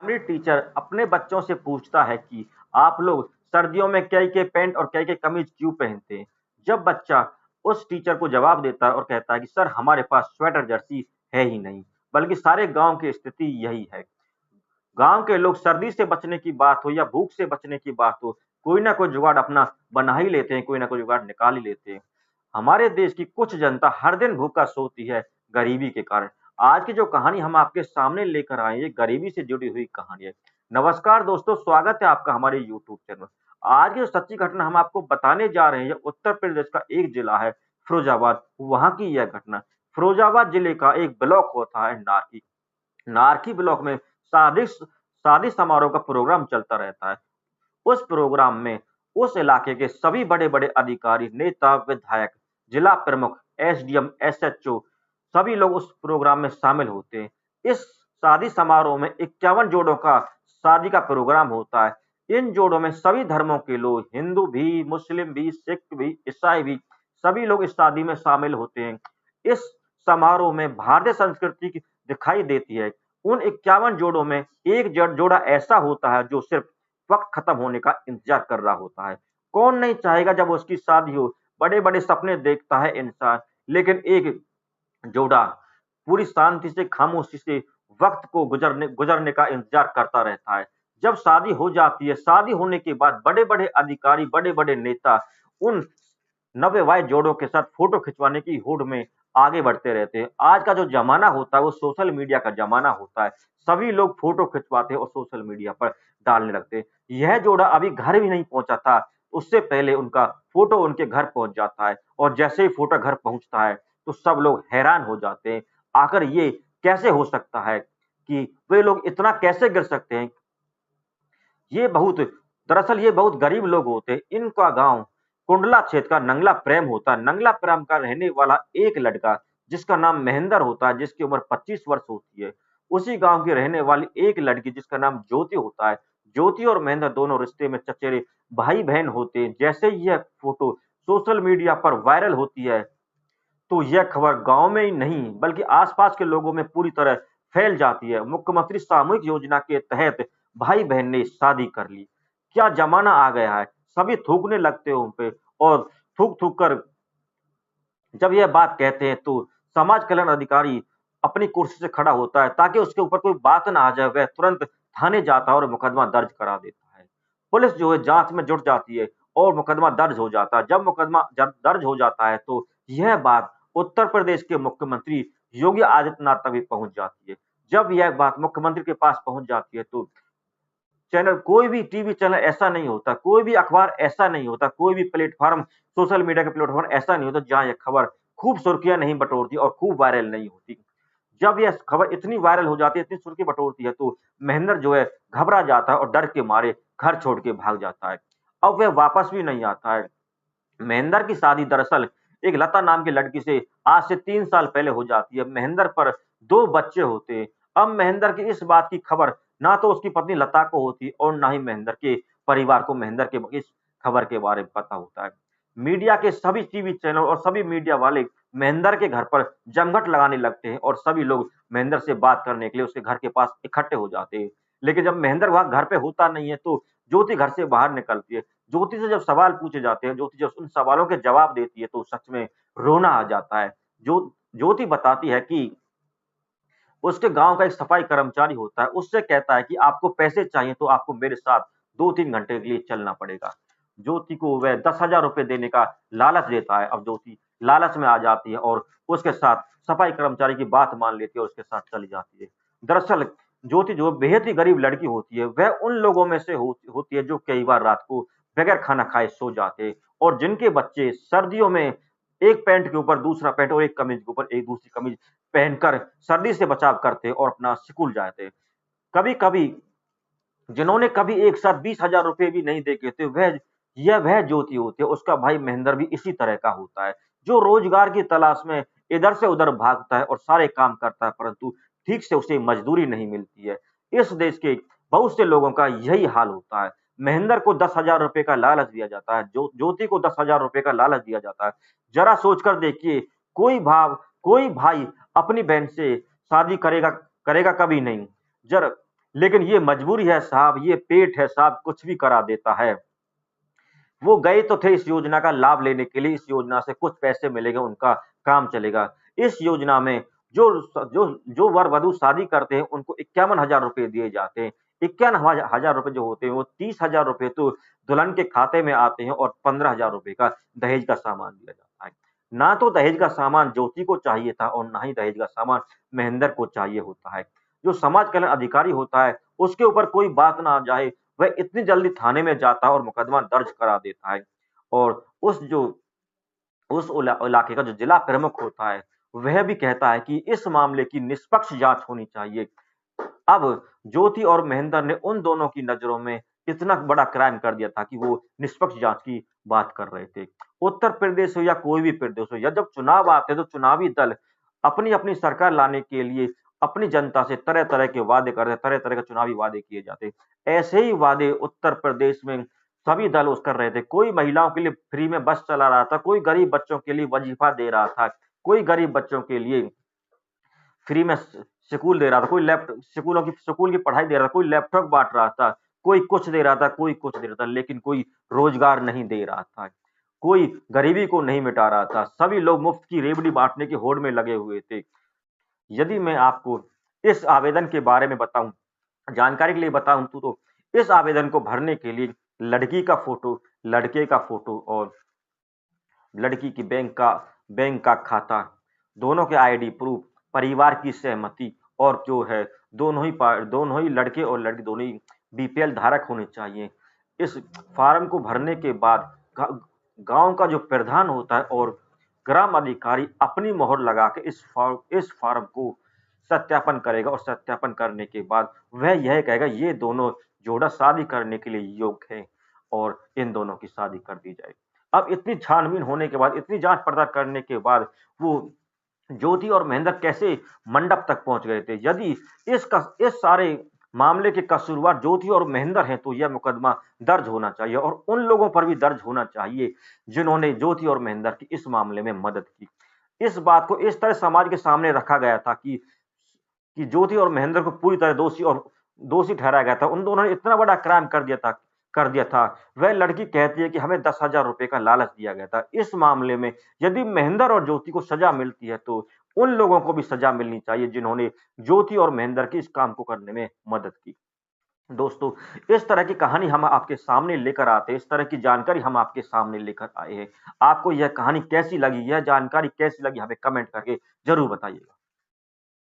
Primary teacher अपने बच्चों से पूछता है कि आप लोग सर्दियों में कई के पैंट और कई के कमीज क्यों पहनते हैं? जब बच्चा उस टीचर को जवाब देता है और कहता है कि सर हमारे पास स्वेटर जर्सी है ही नहीं, बल्कि सारे गांव की स्थिति यही है। गांव के लोग सर्दी से बचने की बात हो या भूख से बचने की बात हो, कोई ना कोई जुगाड़ अपना बना ही लेते हैं, कोई ना कोई जुगाड़ निकाल ही लेते हैं। हमारे देश की कुछ जनता हर दिन भूखा सोती है गरीबी के कारण। आज की जो कहानी हम आपके सामने लेकर आए, ये गरीबी से जुड़ी हुई कहानी है। नमस्कार दोस्तों, स्वागत है आपका हमारे यूट्यूब चैनल। आज की जो सच्ची घटना हम आपको बताने जा रहे हैं, ये उत्तर प्रदेश का एक जिला है फिरोजाबाद, वहां की यह घटना। फिरोजाबाद जिले का एक ब्लॉक होता है नारकी। नारकी ब्लॉक में शादी शादी समारोह का प्रोग्राम चलता रहता है। उस प्रोग्राम में उस इलाके के सभी बड़े-बड़े अधिकारी, नेता, विधायक, जिला प्रमुख, एसडीएम, एसएचओ सभी लोग उस प्रोग्राम में शामिल होते हैं। इस शादी समारोह में 51 जोड़ों का शादी का प्रोग्राम होता है। इन जोड़ों में सभी धर्मों के लोग, हिंदू भी, मुस्लिम भी, सिख भी, ईसाई भी, सभी लोग इस शादी में शामिल होते हैं। इस समारोह में भारतीय संस्कृति की दिखाई देती है। उन 51 जोड़ों में एक जोड़ा ऐसा होता है जो सिर्फ वक्त खत्म होने का इंतजार कर रहा होता है। कौन नहीं चाहेगा जब उसकी शादी हो, बड़े-बड़े सपने देखता है इंसान, लेकिन एक जोड़ा पूरी शांति से, खामोशी से वक्त को गुजरने का इंतजार करता रहता है। जब शादी हो जाती है, शादी होने के बाद बड़े-बड़े अधिकारी, बड़े-बड़े नेता उन नव-विवाहित जोड़ों के साथ फोटो खिंचवाने की होड़ में आगे बढ़ते रहते हैं। आज का जो ज़माना होता है वो सोशल मीडिया का ज़माना होता है। सभी लोग फोटो खिंचवाते हैं और सोशल मीडिया पर डालने लगते हैं। यह जोड़ा अभी घर भी नहीं पहुँचा था, उससे पहले उनका फोटो उनके घर पहुँच जाता है और जैसे ही फोटो घर पहुँचता है, तो सब लोग हैरान हो जाते हैं। आखिर ये कैसे हो सकता है कि वे लोग इतना कैसे गिर सकते हैं? ये बहुत दरअसल ये बहुत गरीब लोग होते हैं। इनका गाँव कुंडला क्षेत्र का नंगला प्रेम होता है। नंगला प्रेम का रहने वाला एक लड़का जिसका नाम महेंद्र होता है, जिसकी उम्र 25 वर्ष होती है। उसी गाँव की रहने वाली एक लड़की जिसका नाम ज्योति होता है। ज्योति और महेंद्र दोनों रिश्ते में चचेरे भाई-बहन होते हैं। जैसे ही यह फ़ोटो सोशल मीडिया पर वायरल होती है, तो यह खबर गाँव में ही नहीं बल्कि आस-पास के लोगों में पूरी तरह फैल जाती है। मुख्यमंत्री सामूहिक योजना के तहत भाई-बहन ने शादी कर ली। क्या ज़माना आ गया है, सभी थूकने लगते हैं उन पे और थूक-थूक कर जब यह बात कहते हैं तो समाज कल्याण अधिकारी अपनी कुर्सी से खड़ा होता है ताकि उसके ऊपर कोई बात ना आ जाए, वह तुरंत थाने जाता है और मुकदमा दर्ज करा देता है। पुलिस जो है जाँच में जुट जाती है और मुकदमा दर्ज हो जाता है। जब मुकदमा जब दर्ज हो जाता है तो यह बात उत्तर प्रदेश के मुख्यमंत्री योगी आदित्यनाथ तक भी पहुँच जाती है। जब यह बात मुख्यमंत्री के पास पहुँच जाती है तो चैनल कोई भी टीवी चैनल ऐसा नहीं होता, कोई भी अखबार ऐसा नहीं होता, कोई भी प्लेटफ़ॉर्म सोशल मीडिया का प्लेटफ़ॉर्म ऐसा नहीं होता जहाँ ये खबर खूब सुर्खियाँ नहीं बटोरती और खूब वायरल नहीं होती। जब यह खबर इतनी वायरल हो जाती है, इतनी सुर्खी बटोरती है तो महेंद्र जो है घबरा जाता है और डर के मारे घर छोड़ के भाग जाता है। अब वह वापस भी नहीं आता है। महेंद्र की शादी दरअसल एक लता नाम की लड़की से आज से 3 साल पहले हो जाती है। महेंद्र पर 2 बच्चे होते हैं। अब महेंद्र की इस बात की खबर ना तो उसकी पत्नी लता को होती और ना ही महेंद्र के परिवार को महेंद्र के इस खबर के बारे में पता होता है। मीडिया के सभी टीवी चैनल और सभी मीडिया वाले महेंद्र के घर पर जमघट लगाने लगते हैं और सभी लोग महेंद्र से बात करने के लिए उसके घर के पास इकट्ठे हो जाते हैं। लेकिन जब महेंद्र वहाँ घर पे होता नहीं है तो ज्योति घर से बाहर निकलती है। ज्योति से जब सवाल पूछे जाते हैं, ज्योति जब उन सवालों के जवाब देती है तो सच में रोना आ जाता है। ज्योति बताती है कि उसके गाँव का एक सफाई कर्मचारी होता है, उससे कहता है कि आपको पैसे चाहिए तो आपको मेरे साथ 2-3 घंटे के लिए चलना पड़ेगा। ज्योति को वह 10,000 रुपए देने का लालच देता है। अब ज्योति लालच में आ जाती है और उसके साथ सफाई कर्मचारी की बात मान लेती है और उसके साथ चली जाती है। दरअसल ज्योति जो बेहद ही गरीब लड़की होती है, वह उन लोगों में से होती है जो कई बार रात को बगैर खाना खाए सो जाते हैं और जिनके बच्चे सर्दियों में एक पैंट के ऊपर दूसरा पैंट और एक कमीज के ऊपर एक दूसरी कमीज पहनकर सर्दी से बचाव करते और अपना स्कूल जाते। कभी-कभी जिन्होंने कभी एक साथ 20,000 रुपए भी नहीं देखे थे, वह ज्योति होती है, उसका भाई महेंद्र भी इसी तरह का होता है, जो रोजगार की तलाश में इधर से उधर भागता है और सारे काम करता है, परंतु ठीक से उसे मजदूरी नहीं मिलती है। इस देश के बहुत से लोगों का यही हाल होता है। महेंद्र को 10,000 रुपए का लालच दिया जाता है, ज्योति को 10,000 रुपए का लालच दिया जाता है। जरा सोचकर देखिए, कोई भाई अपनी बहन से शादी करेगा करेगा कभी नहीं। जर लेकिन ये मजबूरी है साहब, ये पेट है साहब, कुछ भी करा देता है। वो गए तो थे इस योजना का लाभ लेने के लिए, इस योजना से कुछ पैसे मिलेंगे, उनका काम चलेगा। इस योजना में जो जो जो वर वधु शादी करते हैं उनको 51,000 रुपए दिए जाते हैं। 51,000 रुपए जो होते हैं वो 30,000 रुपए तो दुल्हन के खाते में आते हैं और 15,000 रुपए का दहेज का सामान दिया जाता है। ना तो दहेज का सामान ज्योति को चाहिए था और ना ही दहेज का सामान महेंद्र को चाहिए होता है। जो समाज कल्याण अधिकारी होता है उसके ऊपर कोई बात ना आ जाए, वह इतनी जल्दी थाने में जाता है और मुकदमा दर्ज करा देता है। और उस इलाके का जो जिला प्रमुख होता है वह भी कहता है कि इस मामले की निष्पक्ष जांच होनी चाहिए। अब ज्योति और महेंद्र ने उन दोनों की नजरों में इतना बड़ा क्राइम कर दिया था कि वो निष्पक्ष जांच की बात कर रहे थे। उत्तर प्रदेश हो या कोई भी प्रदेश हो, या जब चुनाव आते हैं तो चुनावी दल अपनी अपनी सरकार लाने के लिए अपनी जनता से तरह तरह के वादे कर रहे, तरह तरह के चुनावी वादे किए जाते। ऐसे ही वादे उत्तर प्रदेश में सभी दल उस कर रहे थे। कोई महिलाओं के लिए फ्री में बस चला रहा था, कोई गरीब बच्चों के लिए वजीफा दे रहा था, कोई गरीब बच्चों के लिए फ्री में स्कूल दे रहा था, कोई लैपटॉप स्कूल की पढ़ाई दे रहा था, कोई लैपटॉप बांट रहा था, कोई कुछ दे रहा था, कोई कुछ दे रहा था, लेकिन कोई रोजगार नहीं दे रहा था, कोई गरीबी को नहीं मिटा रहा था। सभी लोग मुफ्त की रेवड़ी बांटने की होड़ में लगे हुए थे। यदि मैं आपको इस आवेदन के बारे में बताऊं, जानकारी के लिए बताऊं तो इस आवेदन को भरने के लिए लड़की का फोटो, लड़के का फोटो और लड़की की बैंक का खाता, दोनों के आईडी प्रूफ, परिवार की सहमति और जो है दोनों ही लड़के और लड़की दोनों ही बीपीएल धारक होने चाहिए। इस फार्म को भरने के बाद गांव का जो प्रधान होता है और ग्राम अधिकारी अपनी मोहर लगा के इस फार्म को सत्यापन करेगा और सत्यापन करने के बाद वह यह कहेगा ये दोनों जोड़ा शादी करने के लिए योग्य है और इन दोनों की शादी कर दी जाए। अब इतनी छानबीन होने के बाद, इतनी जांच पड़ताल करने के बाद वो ज्योति और महेंद्र कैसे मंडप तक पहुंच गए थे? यदि इस सारे मामले के कसूरवार ज्योति और महेंद्र हैं तो यह मुकदमा दर्ज होना चाहिए और उन लोगों पर भी दर्ज होना चाहिए जिन्होंने ज्योति और महेंद्र की इस मामले में मदद की। इस बात को इस तरह समाज के सामने रखा गया था कि ज्योति और महेंद्र को पूरी तरह दोषी ठहराया गया था। उन दोनों ने इतना बड़ा क्राइम कर दिया था। वह लड़की कहती है कि हमें 10,000 रुपए का लालच दिया गया था। इस मामले में यदि महेंद्र और ज्योति को सजा मिलती है तो उन लोगों को भी सजा मिलनी चाहिए जिन्होंने ज्योति और महेंद्र की इस काम को करने में मदद की। दोस्तों, इस तरह की कहानी हम आपके सामने लेकर आते हैं, इस तरह की जानकारी हम आपके सामने लेकर आए हैं। आपको यह कहानी कैसी लगी, यह जानकारी कैसी लगी, हमें कमेंट करके जरूर बताइएगा।